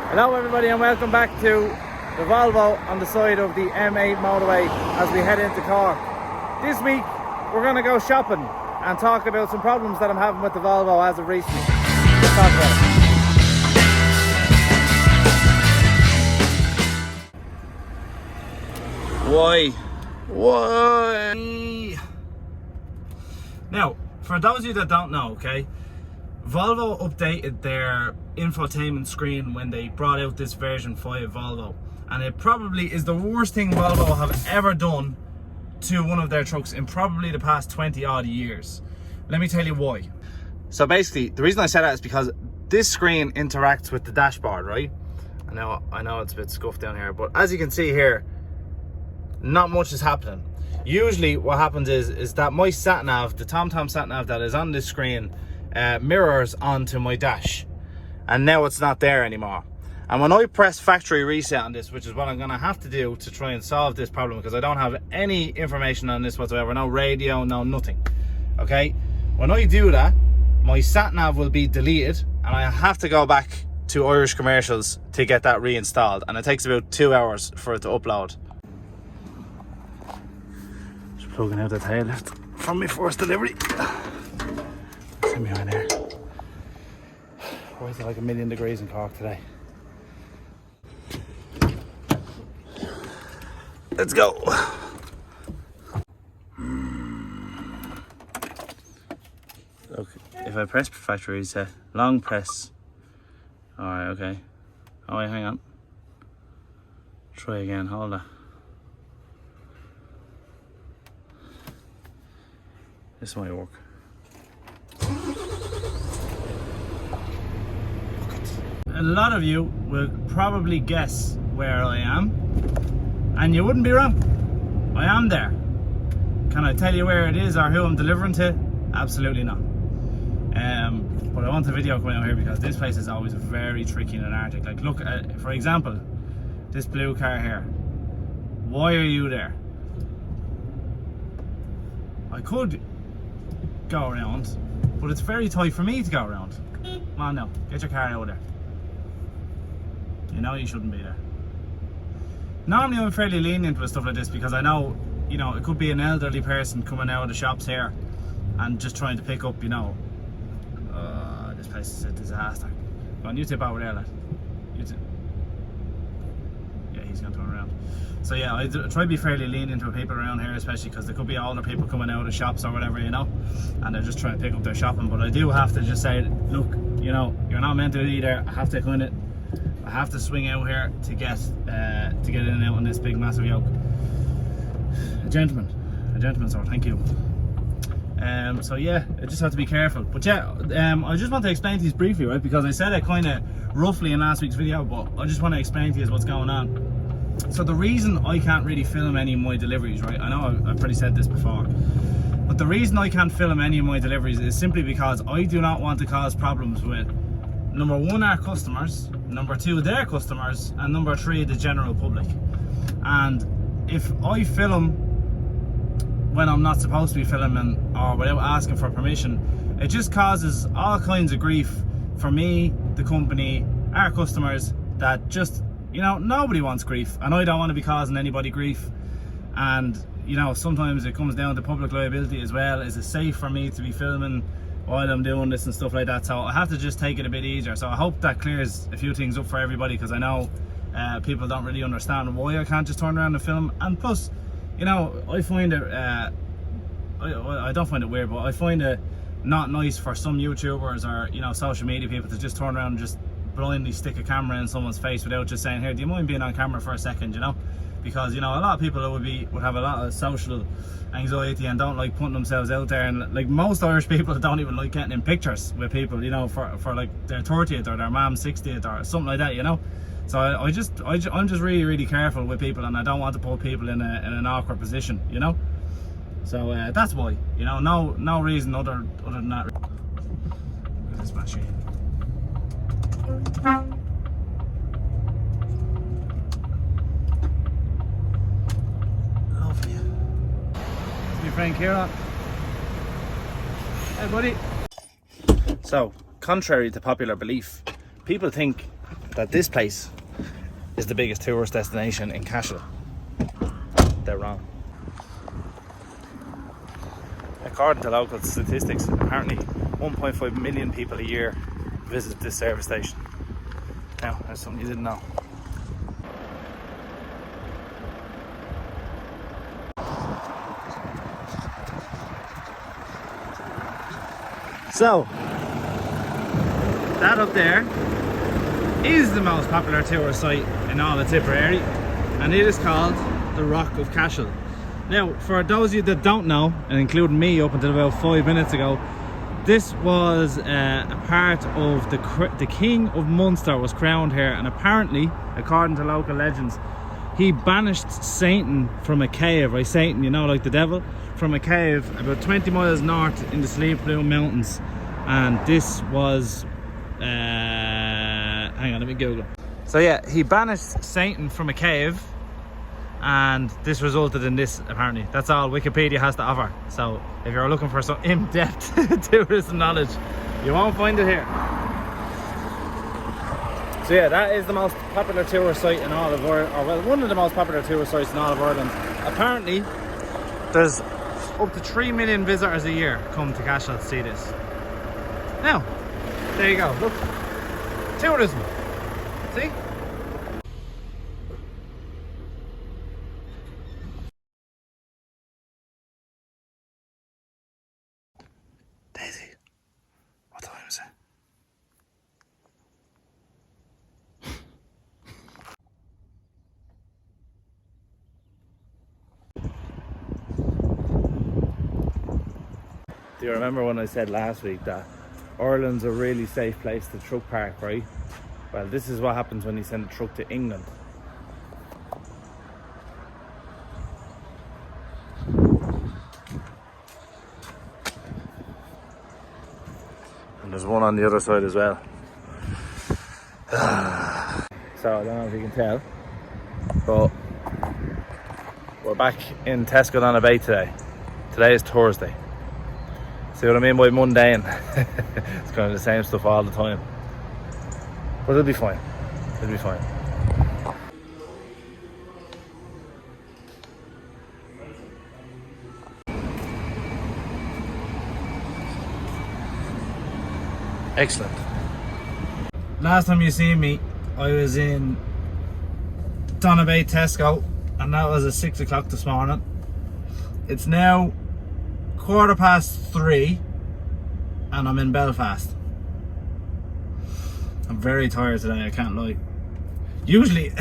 Hello everybody and welcome back to the Volvo on the side of the M8 motorway as we head into Cork. This week we're going to go shopping and talk about some problems that I'm having with the Volvo as of recently. Let's talk about it. Why? Now, for those of you that don't know, okay, Volvo updated their infotainment screen when they brought out this version 5 Volvo, and it probably is the worst thing Volvo have ever done to one of their trucks in probably the past 20 odd years. Let me tell you why. So basically, the reason I say that is because this screen interacts with the dashboard, right? I know it's a bit scuffed down here, but as you can see here, not much is happening. Usually what happens is that my sat nav, the TomTom sat nav that is on this screen, mirrors onto my dash, and now it's not there anymore. And when I press factory reset on this, which is what I'm going to have to do to try and solve this problem, because I don't have any information on this whatsoever, no radio, no nothing, okay? When I do that, my sat nav will be deleted and I have to go back to Irish Commercials to get that reinstalled, and it takes about 2 hours for it to upload. Just plugging out the tail lift from my first delivery. See me behind there. Why is it like 1,000,000 degrees in Cork today? Let's go. Look, if I press factory reset, long press. Alright, okay. Oh wait, hang on. Try again, hold that. This might work. A lot of you will probably guess where I am, and you wouldn't be wrong. I am there. Can I tell you where it is or who I'm delivering to? Absolutely not. But I want the video coming out here because this place is always very tricky in an Arctic. Like, look at, for example, this blue car here. Why are you there? I could go around, but it's very tight for me to go around. Come on now, get your car out of there. You know you shouldn't be there. Normally I'm fairly lenient with stuff like this because I know, you know, it could be an elderly person coming out of the shops here and just trying to pick up, you know, this place is a disaster. Go on, you tip over there, lad. You tip. Yeah, he's going to turn around. So yeah, I try to be fairly lenient with people around here, especially because there could be older people coming out of shops or whatever, you know, and they're just trying to pick up their shopping. But I do have to just say, look, you know, you're not meant to be there. I have to kind of, I have to swing out here to get in and out on this big massive yoke. A gentleman, sir, thank you. So yeah, I just have to be careful. But yeah, I just want to explain to you briefly, right? Because I said it kind of roughly in last week's video, but I just want to explain to you what's going on. So the reason I can't really film any of my deliveries, right? I know I've probably said this before, but the reason I can't film any of my deliveries is simply because I do not want to cause problems with, number one, our customers, number two, their customers, and number three, the general public. And if I film when I'm not supposed to be filming or without asking for permission, it just causes all kinds of grief for me, the company, our customers, that just, you know, nobody wants grief, and I don't want to be causing anybody grief. And you know, sometimes it comes down to public liability as well. Is it safe for me to be filming while I'm doing this and stuff like that? So I have to just take it a bit easier. So I hope that clears a few things up for everybody, because I know people don't really understand why I can't just turn around and film. And plus, you know, I find it I don't find it weird, but I find it not nice for some YouTubers or, you know, social media people to just turn around and just blindly stick a camera in someone's face without just saying, here, do you mind being on camera for a second, you know? Because, you know, a lot of people would have a lot of social anxiety and don't like putting themselves out there, and like most Irish people don't even like getting in pictures with people, you know, for like their 30th or their mom's 60th or something like that, you know. So I'm just really careful with people, and I don't want to put people in an awkward position, you know. So that's why, you know, no reason other than that. Look at this machine. Lovely. It's my friend Kieran. Hey buddy. So, contrary to popular belief, people think that this place is the biggest tourist destination in Cashel. They're wrong. According to local statistics, apparently 1.5 million people a year visit this service station. Now, that's something you didn't know. So, that up there is the most popular tourist site in all the Tipperary, and it is called the Rock of Cashel. Now, for those of you that don't know, and including me up until about 5 minutes ago, this was a part of the King of Munster was crowned here, and apparently, according to local legends, he banished Satan from a cave, right? Satan, you know, like the devil, from a cave about 20 miles north in the Sleeve Blue Mountains. And this was, hang on, let me Google. So yeah, he banished Satan from a cave, and this resulted in this, apparently. That's all Wikipedia has to offer. So if you're looking for some in-depth tourism knowledge, you won't find it here. So yeah, that is the most popular tourist site in all of Ireland, or well, one of the most popular tourist sites in all of Ireland. Apparently, there's up to 3 million visitors a year come to Cashel to see this. Now, there you go, look, tourism, see? Daisy, what time is it? Do you remember when I said last week that Ireland's a really safe place to truck park, right? Well, this is what happens when you send a truck to England. And there's one on the other side as well. So I don't know if you can tell, but we're back in Tesco on a Bay today. Today is Thursday. See what I mean by mundane? It's kind of the same stuff all the time. But it'll be fine. It'll be fine. Excellent. Last time you seen me, I was in Donabate Tesco, and that was at 6 o'clock this morning. It's now 3:15 and I'm in Belfast. I'm very tired today, I can't lie. Usually,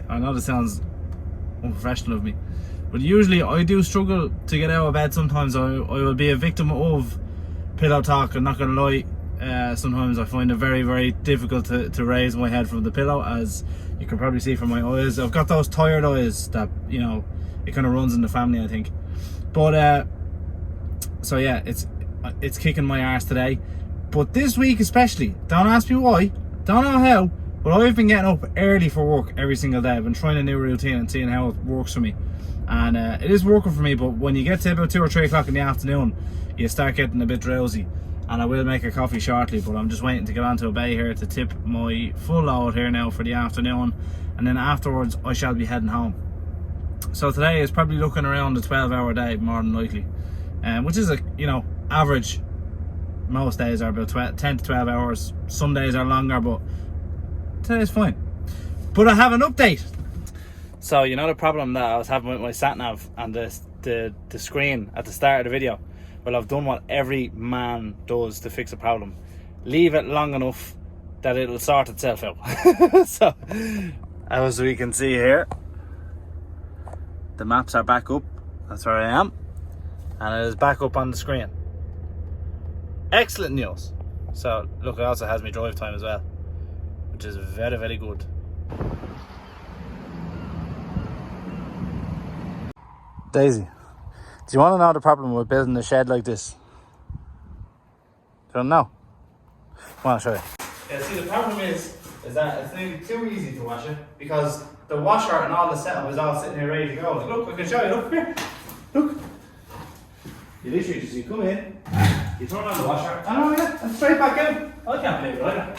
I know this sounds unprofessional of me, but usually I do struggle to get out of bed. Sometimes I will be a victim of pillow talk, I'm not gonna lie. Sometimes I find it very, very difficult to raise my head from the pillow, as you can probably see from my eyes. I've got those tired eyes that, you know, it kind of runs in the family, I think. But so yeah, it's kicking my arse today. But this week especially, don't ask me why, don't know how, but I've been getting up early for work every single day. I've been trying a new routine and seeing how it works for me. And it is working for me, but when you get to about 2 or 3 o'clock in the afternoon, you start getting a bit drowsy. And I will make a coffee shortly, but I'm just waiting to get onto a bay here to tip my full load here now for the afternoon. And then afterwards, I shall be heading home. So today is probably looking around a 12-hour day, more than likely. Which is, you know, average. Most days are about 10 to 12 hours. Some days are longer, but today's fine. But I have an update. So, you know the problem that I was having with my sat-nav and the screen at the start of the video? Well, I've done what every man does to fix a problem. Leave it long enough that it'll sort itself out. So, as we can see here, the maps are back up. That's where I am. And it is back up on the screen. Excellent news. So, look, it also has me drive time as well, which is very, very good. Daisy, do you want to know the problem with building a shed like this? Don't know. Come on, I'll show you. Yeah, see, the problem is that it's nearly too easy to wash it, because the washer and all the setup is all sitting here ready to go. Like, look, I can show you. Look here. Look. You literally just, you come in, you turn on the washer, and oh yeah, and straight back in. I can't believe it either.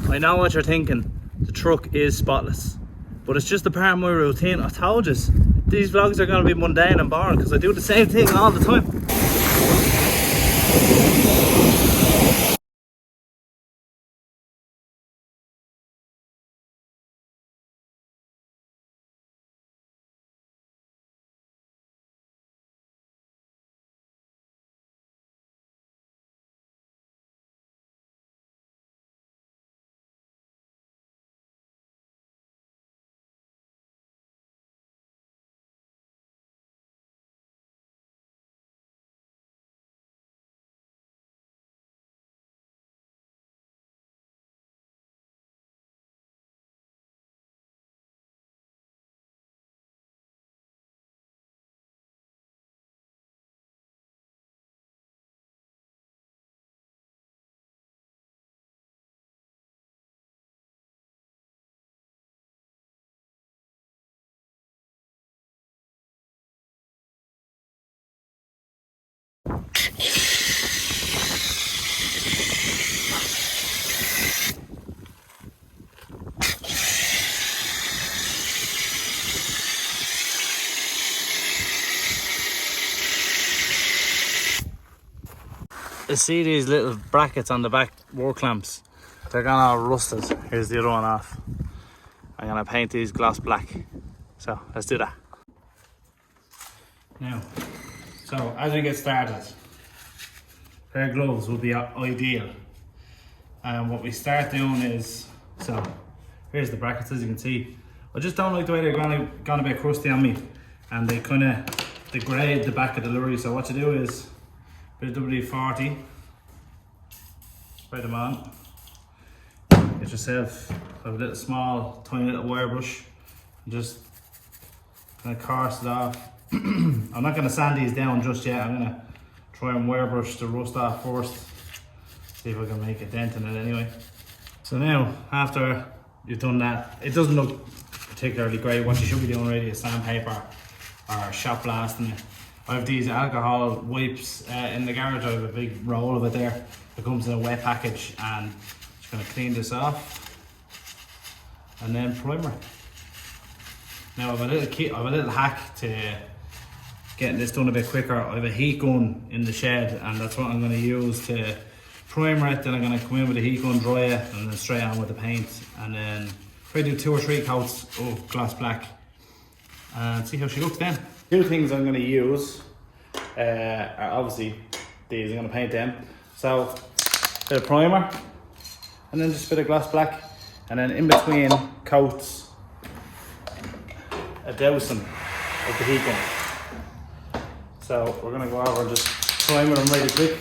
I know what you're thinking, the truck is spotless, but it's just a part of my routine. I told you, these vlogs are going to be mundane and boring because I do the same thing all the time. You see these little brackets on the back wall clamps? They're gone all rusted. Here's the other one off. I'm gonna paint these gloss black. So let's do that. Now, so as we get started, a pair of gloves would be ideal. And what we start doing is, so here's the brackets, as you can see. I just don't like the way they're gonna be crusty on me, and they kind of degrade the back of the lorry. So what you do is bit of WD-40, spray them on. Get yourself a little small, tiny little wire brush, and just kind of coarse it off. I'm not going to sand these down just yet. I'm going to try and wire brush the rust off first. See if I can make a dent in it anyway. So now, after you've done that, it doesn't look particularly great. What you should be doing really is sandpaper or shot blasting it. I have these alcohol wipes in the garage. I have a big roll of it there. It comes in a wet package, and just going to clean this off and then primer. Now I have a little hack to getting this done a bit quicker. I have a heat gun in the shed, and that's what I'm going to use to primer it. Then I'm going to come in with a heat gun, dry it, and then straight on with the paint, and then try to do 2 or 3 coats of gloss black and see how she looks then. 2 things I'm going to use are obviously these. I'm going to paint them. So a bit of primer, and then just a bit of gloss black, and then in between coats a dousing of the heat gun. So we're going to go over and just primer them really quick.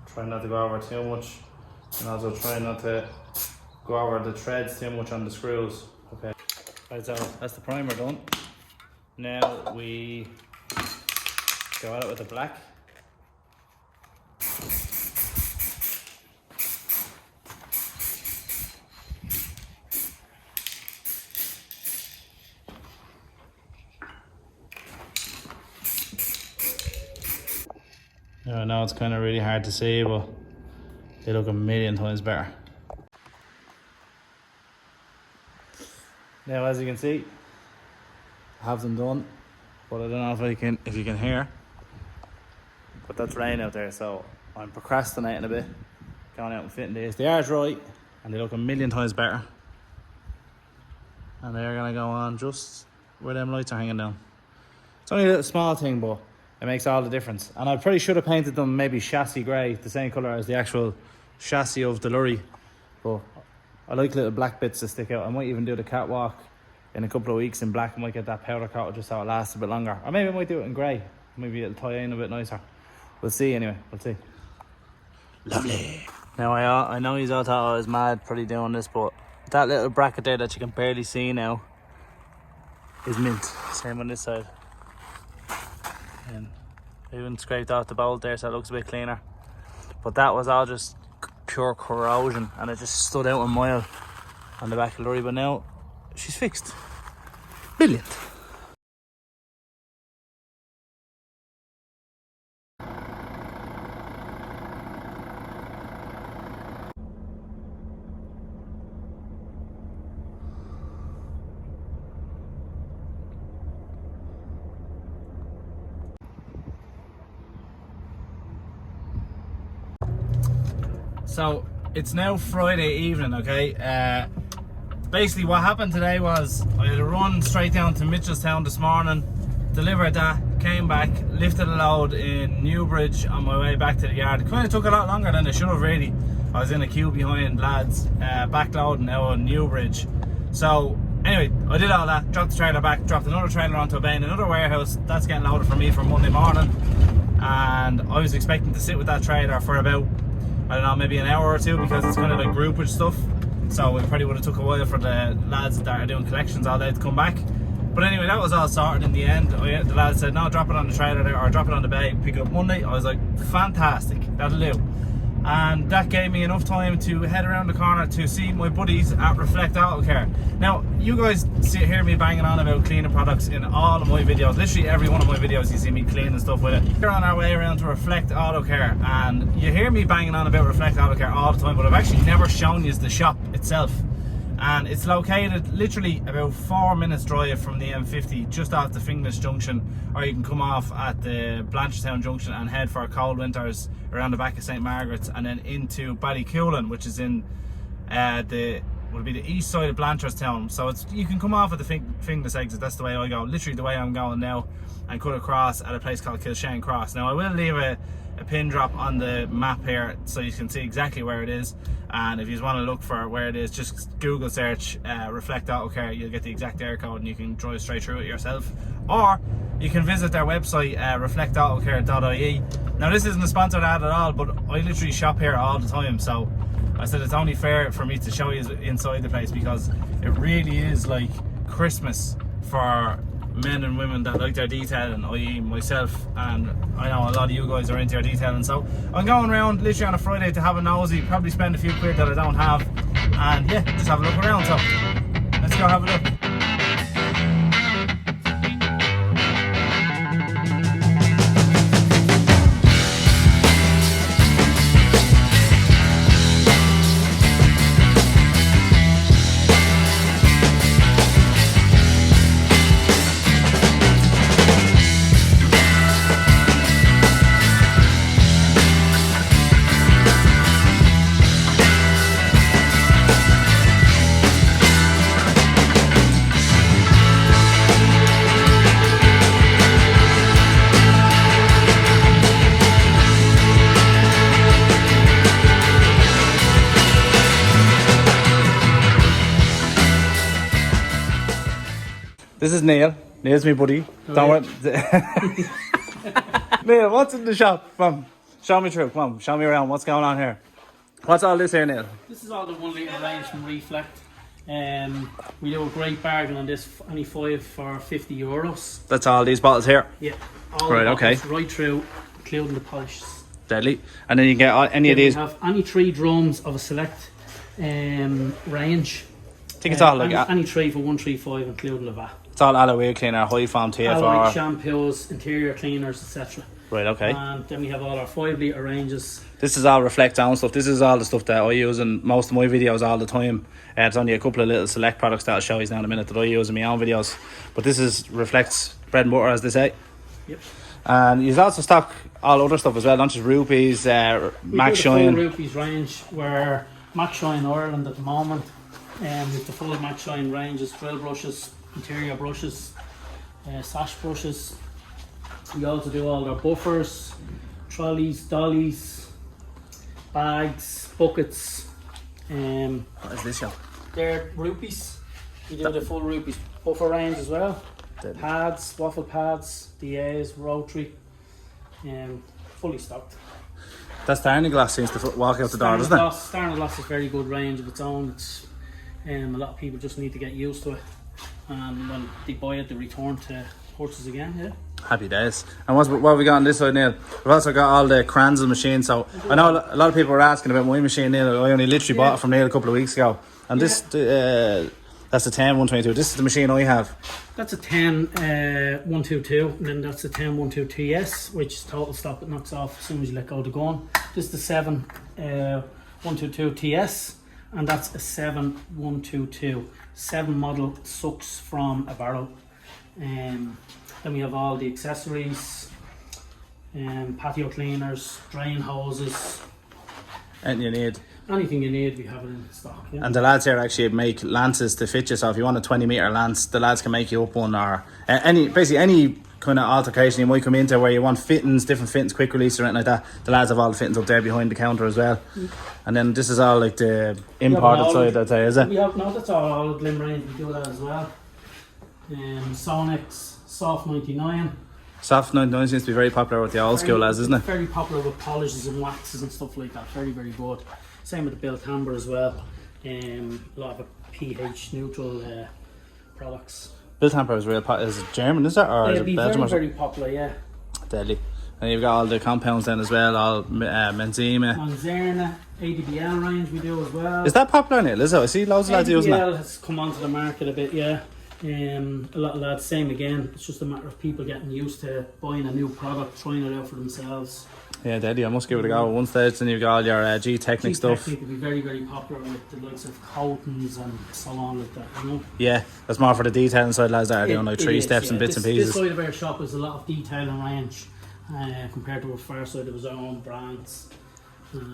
Try not to go over too much, and also try not to go over the threads too much on the screws. Okay, right, so that's the primer done. Now we go at it with the black. I know it's kind of really hard to see, but they look a million times better. Now, as you can see, I have them done, but I don't know if you can hear, but that's rain out there, so I'm procrastinating a bit, going out and fitting these. They are dry, and they look a million times better. And they're gonna go on just where them lights are hanging down. It's only a little small thing, but it makes all the difference. And I probably should have painted them maybe chassis grey, the same colour as the actual chassis of the lorry. But I like little black bits to stick out. I might even do the catwalk in a couple of weeks in black. I might get that powder coat just so it lasts a bit longer. Or maybe I might do it in grey. Maybe it'll tie in a bit nicer. We'll see anyway, we'll see. Lovely. Now I know you all thought I was mad probably doing this, but that little bracket there that you can barely see now is mint. Same on this side. And even scraped off the bolt there, so it looks a bit cleaner. But that was all just pure corrosion, and it just stood out a mile on the back of the lorry. But now she's fixed. Brilliant. So it's now Friday evening, okay? Basically what happened today was I had a run straight down to Mitchelstown this morning, delivered that, came back, lifted a load in Newbridge on my way back to the yard. It kind of took a lot longer than it should have really. I was in a queue behind lads, backloading out on Newbridge. So anyway, I did all that, dropped the trailer back, dropped another trailer onto a bay in another warehouse. That's getting loaded for me for Monday morning. And I was expecting to sit with that trailer for about, I don't know, maybe an hour or two, because it's kind of like groupage stuff. So it probably would have took a while for the lads that are doing collections all day to come back. But anyway, that was all sorted in the end. The lads said, no, drop it on the trailer there, or drop it on the bay, pick it up Monday. I was like, fantastic, that'll do. And that gave me enough time to head around the corner to see my buddies at Reflect Auto Care. Now, you guys hear me banging on about cleaning products in all of my videos. Literally every one of my videos you see me cleaning stuff with it. We're on our way around to Reflect Auto Care, and you hear me banging on about Reflect Auto Care all the time, but I've actually never shown you the shop itself. And it's located literally about 4 minutes drive from the M50, just off the Finglas Junction, or you can come off at the Blanchardstown Junction and head for Cold Winters around the back of St Margaret's, and then into Ballycoolan, which is in would be the east side of Blanchardstown. So you can come off at the Finglas exit. That's the way I go, literally the way I'm going now, and cut across at a place called Kilshane Cross. Now I will leave a pin drop on the map here so you can see exactly where it is, and if you just want to look for where it is, just Google search Reflect Auto Care. You'll get the exact area code and you can drive straight through it yourself, or you can visit their website, reflectautocare.ie. Now this isn't a sponsored ad at all, but I literally shop here all the time, so I said it's only fair for me to show you inside the place, because it really is like Christmas for men and women that like their detailing, i.e. myself, and I know a lot of you guys are into your detailing. So I'm going around literally on a Friday to have a nosy, probably spend a few quid that I don't have, and yeah, just have a look around. So let's go have a look. This is Neil. Neil's my buddy. Don't worry. Neil, what's in the shop? Come on, show me through. Come on, show me around. What's going on here? What's all this here, Neil? This is all the 1 litre range from Reflect. We do a great bargain on this, only 5 for €50. That's all these bottles here? Yeah. All right, the okay. bottles right through, including the polishes. Deadly. And then you get any of these? We have any 3 drums of a select range. I think it's all like any 3 for 135, including the VAT. It's all aloe wheel cleaner, high foam TFR. Aloe shampoos, interior cleaners, etc. Right, okay. And then we have all our 5 litre ranges. This is all Reflect Down stuff. This is all the stuff that I use in most of my videos all the time. It's only a couple of little select products that I'll show you now in a minute that I use in my own videos. But this is Reflect's bread and butter, as they say. Yep. And you also stock all other stuff as well, not just rupees, Max Shine. We do the full rupees range. We're Max Shine Ireland at the moment. With the full Max Shine ranges, drill brushes, interior brushes, sash brushes. We also do all our buffers, trolleys, dollies, bags, buckets. What is this, yo? They're rupees. We do the full rupees buffer range as well. Deadly. Pads, waffle pads, DAs, rotary, fully stocked. That Starny Glass seems to walk out the door, doesn't it? Starny Glass is a very good range of its own. It's, a lot of people just need to get used to it, and when they buy it, they return to purchase again. Yeah. Happy days. And what have we got on this side, Neil? We've also got all the Kranzel machines. So I know a lot of people were asking about my machine, Neil. I only literally bought it from Neil a couple of weeks ago. And this, that's a 10 122. This is the machine I have. That's a 10 122, and then that's a 10 12 TS, which is total stop. It knocks off as soon as you let go of the gun. This is the 7 122 TS, and that's a 7 122. 7 model sucks from a barrel. Then we have all the accessories, patio cleaners, drain hoses. Anything you need. anything you need, we have it in stock. Yeah. And the lads here actually make lances to fit you, so if you want a 20-metre lance, the lads can make you up one, or basically any kind of altercation you might come into where you want fittings, different fittings, quick release or anything like that. The lads have all the fittings up there behind the counter as well. And then this is all like the imported side, I'd say, is it? We have, no, that's all Glim range, we do that as well. Sonics, Soft 99. Soft 99 seems to be very popular with the old school lads, isn't it? Very popular with polishes and waxes and stuff like that. Very, very good. Same with the built amber as well. A lot of pH neutral products. Built Hamper is real is it German, is it? Or is it Belgium? Very, very popular, yeah. Deadly. And you've got all the compounds then as well, all Menzima. Manzarna, ADBL range we do as well. Is that popular now, is it? I see loads of lads using that. ADBL has come onto the market a bit, yeah. A lot of lads, same again. It's just a matter of people getting used to buying a new product, trying it out for themselves. Yeah, deadly. I must give it a go at one stage. Then you've got all your G-Technic stuff. G-Technic will be very, very popular with the likes of coatings and so on like that, you know. Yeah, that's more for the detailing side, lads that are doing like three steps and bits and pieces. This side of our shop is a lot of detailing range compared to our far side of his own brands.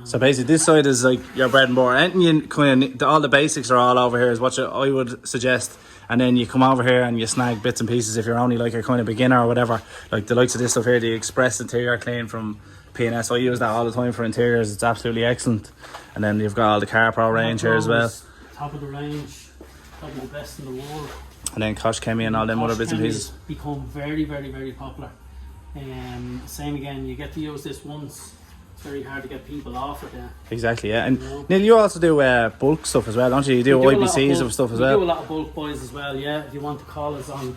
So basically this side is like your bread and butter. Anything you kind of, all the basics are all over here is what I would suggest. And then you come over here and you snag bits and pieces if you're only like a kind of beginner or whatever. Like the likes of this stuff here, the Express Interior Clean from P&S. I use that all the time for interiors. It's absolutely excellent. And then you've got all the Car Pro range here as well. Top of the range, probably the best in the world. And then Kosh Chemie and all them other bits and pieces. Become very, very, very popular. Same again, you get to use this once. It's very hard to get people off it there. Exactly, yeah. And Neil, you also do bulk stuff as well, don't you? You do IBCs of stuff as well. We do a lot of bulk buys as well, yeah. If you want to call us on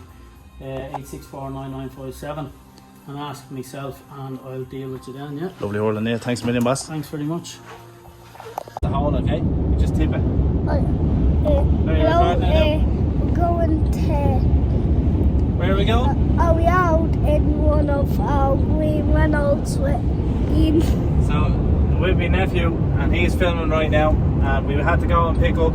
8649957 and ask myself, and I'll deal with you then, yeah. Lovely whirling, Neil. Thanks a million, boss. Thanks very much. The hole, okay? You just tip it. We're going to... Where are we going? Are we out in one of our green Reynolds with Ian? So, with my nephew, and he's filming right now, and we had to go and pick up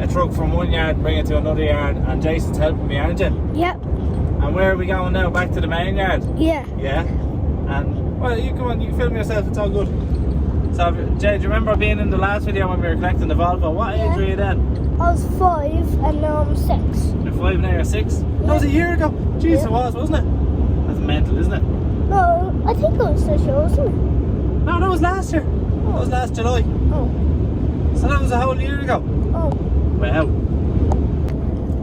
a truck from one yard, bring it to another yard, and Jason's helping me, aren't you? Yep. And where are we going now? Back to the main yard? Yeah. Yeah? And, well, you come on, you film yourself, it's all good. So, Jay, do you remember being in the last video when we were collecting the Volvo? What age were you then? I was 5 and now I'm 6. You're 5 now, you're 6? That was a year ago. Jeez, it was, wasn't it? That's mental, isn't it? No, I think it was this year, wasn't it? No, that was last year. That was last July. Oh. So that was a whole year ago. Oh. Wow.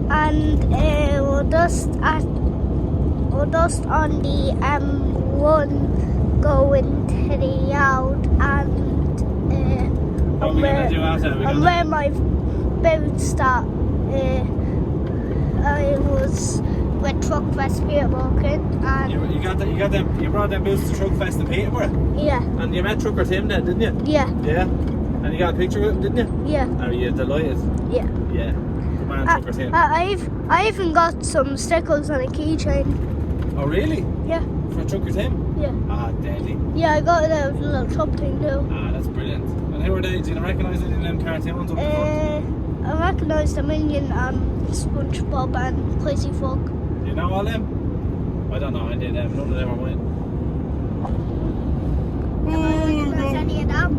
And we're just on the M1 going to the yard and What are we going to do after that? I'm wearing my boots that I was with Truck Fest Peterborough and you brought them boots to Truck Fest in Peterborough? yeah. And you met Trucker Tim then, didn't you? Yeah. Yeah? And you got a picture with him, didn't you? Yeah. Are you delighted? Yeah. Yeah. Good man, Trucker Tim. I even got some stickers on a keychain. Oh really? Yeah. For Trucker Tim? Yeah. Ah, deadly. Yeah, I got a little top thing too. Ah, that's brilliant. And who are they? Do you recognise any of them cartoons up the front? I recognise the Minion and SpongeBob and Crazy Frog. Do you know all them? I don't know, I did them. None of them are mine. Do I recognise any of them?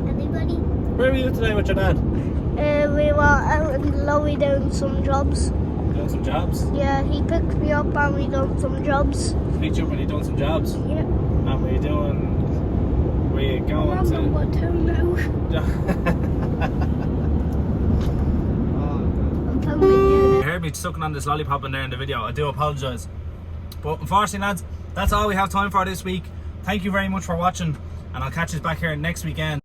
Anybody? Where were you today with your dad? We were out in the lorry doing some jobs. Doing some jobs? Yeah, he picked me up and we done some jobs. Picked you up when you done some jobs? Yeah. And were you doing... Were you going I'm number 2 now. I'm filming you. You heard me sucking on this lollipop in there in the video. I do apologise. But unfortunately, lads, that's all we have time for this week. Thank you very much for watching, and I'll catch you back here next weekend.